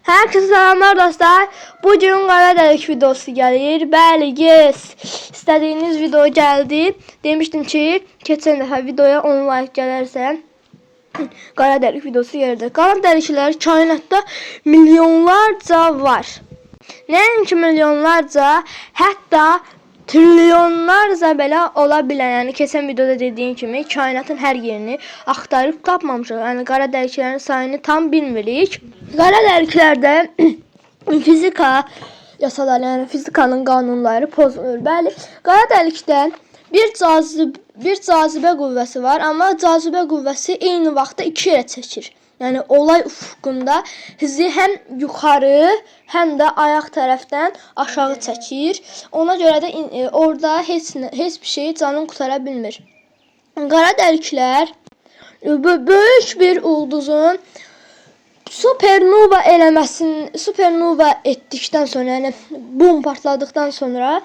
Herkese selamlar dostlar. Bugün qara dəlik videosu gəlir. Bəli, yes. İstədiyiniz video gəldi. Demişdim ki, keçən dəfə videoya 10 like gələrsə qara dəlik videosu gələcək. Qara dəliklər kainatda milyonlarca var. Nəinki milyonlarca, hətta trilyonlarca belə ola bilər. Yəni keçən videoda dediyim kimi kainatın hər yerini axtarıb tapmamışıq. Yəni qara dəliklərin sayını tam bilmirik. Qara dəliklərdə fizika yasaları, yəni fizikanın qanunları pozulur. Bəli, qara dəlikdə bir cazibə qüvvəsi var, amma cazibə qüvvəsi eyni vaxtda iki yerə çəkir. Yəni olay ufqunda sizi həm yuxarı, həm də ayaq tərəfdən aşağı çəkir. Ona görə də orada heç bir şey canını qurtara bilmir. Qara dəliklər böyük bir ulduzun supernova etdikdən sonra, yəni bum partladıqdan sonra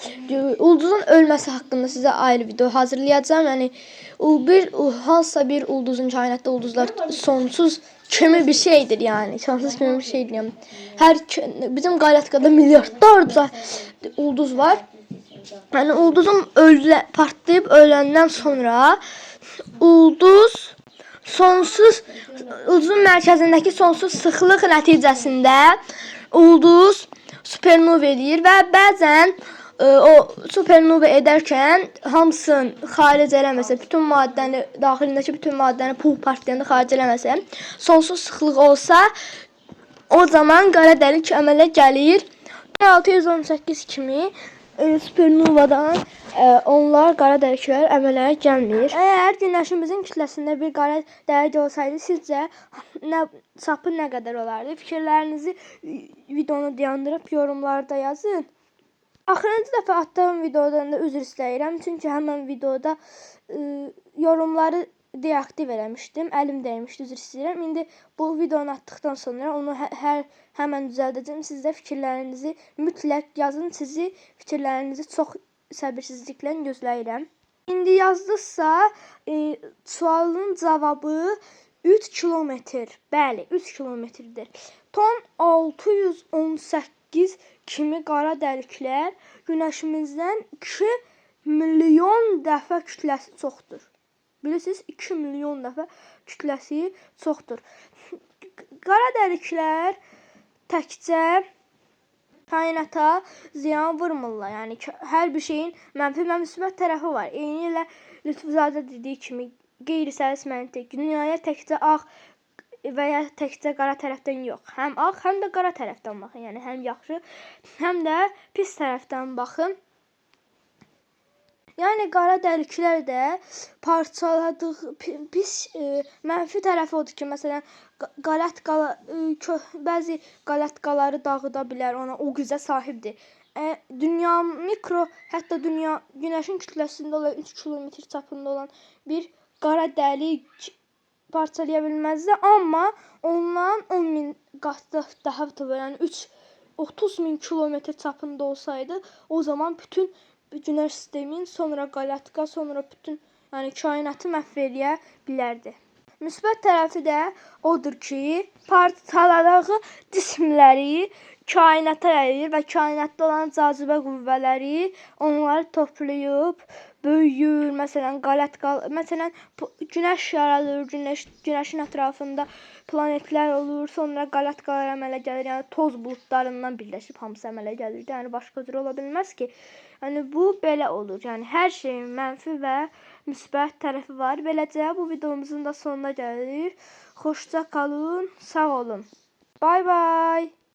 ulduzun ölməsi haqqında sizə ayrı video hazırlayacağım. Yəni hansısa bir ulduzun, kainatda ulduzlar sonsuz kimi bir şeydir, yəni sonsuz kimi bir şeydir. Yəni bizim qalətkada milyardlarca ulduz var. Yəni ulduzun partlayıb öləndən sonra ulduzun mərkəzindəki sonsuz sıxlıq nəticəsində ulduz supernova edir və bəzən o supernova edərkən hamısını xaric eləməsə, bütün maddəni, daxilindəki bütün maddəni pul partlayanda xaric eləməsə, sonsuz sıxlıq olsa, o zaman qara dəlik əmələ gəlir. 1618 kimi supernovadan onlar qara dəliklər əmələ gəlmir. Əgər günəşimizin kütləsində bir qara dəlik olsaydı, sizcə çapı nə qədər olardı? Fikirlərinizi videonu dayandırıb yorumlarda yazın. Axırıncı dəfə atdığım videodan da üzr istəyirəm, çünki həmən videoda yorumları deaktiv eləmişdim, əlim dəymişdi, üzr istəyirəm. İndi bu videonu atdıqdan sonra onu həmən düzəldəcəm. Siz də fikirlərinizi mütləq yazın. Sizi fikirlərinizi çox səbirsizliklə gözləyirəm. İndi yazdıqsa sualın cavabı 3 kilometr. Bəli, 3 kilometrdir. Ton 618 kimi qara dəliklər günəşimizdən 2 milyon dəfə kütləsi çoxdur. Bilirsiniz, 2 milyon dəfə kütləsi çoxdur. Qara dəliklər təkcə kainata ziyan vurmurlar. Yəni hər bir şeyin mənfi və müsbət tərəfi var. Eyni ilə Lütfüzadə dediyi kimi qeyri-səlis məntiq. Dünyaya təkcə ağ və ya təkcə qara tərəfdən yox. Həm ağ, həm də qara tərəfdən baxın. Yəni həm yaxşı, həm də pis tərəfdən baxın. Yəni qara dəliklər də parçaladığı pis mənfi tərəfi odur ki, məsələn, bəzi qalatqaları dağıda bilər, ona o gücə sahibdir. Hətta günəşin kütləsində olan 3 kilometr çapında olan bir qara dəlik parçalaya bilməzdi, amma ondan 10.000 qat daha yəni 30 min kilometr çapında olsaydı, o zaman bütün günəş sistemin, sonra qalatqa, sonra bütün kainatı məhv eləyə bilərdi. Müsbət tərəfi də odur ki, parçaladığı cismləri kainata yayır və kainatda olan cazibə qüvvələri onları toplayıb böyüyür. Məsələn, günəş yaradılır, günəşin ətrafında planetlər olur, sonra qalatqalar əmələ gəlir, yəni toz buludlarından birləşib hamısı əmələ gəlir. Yəni başqa cür ola bilməz ki. Yəni bu belə olur. Yəni hər şeyin mənfi və müsbət tərəfi var. Beləcə bu videomuzun da sonuna gəlirik. Xoşça qalın, sağ olun. Bye bye.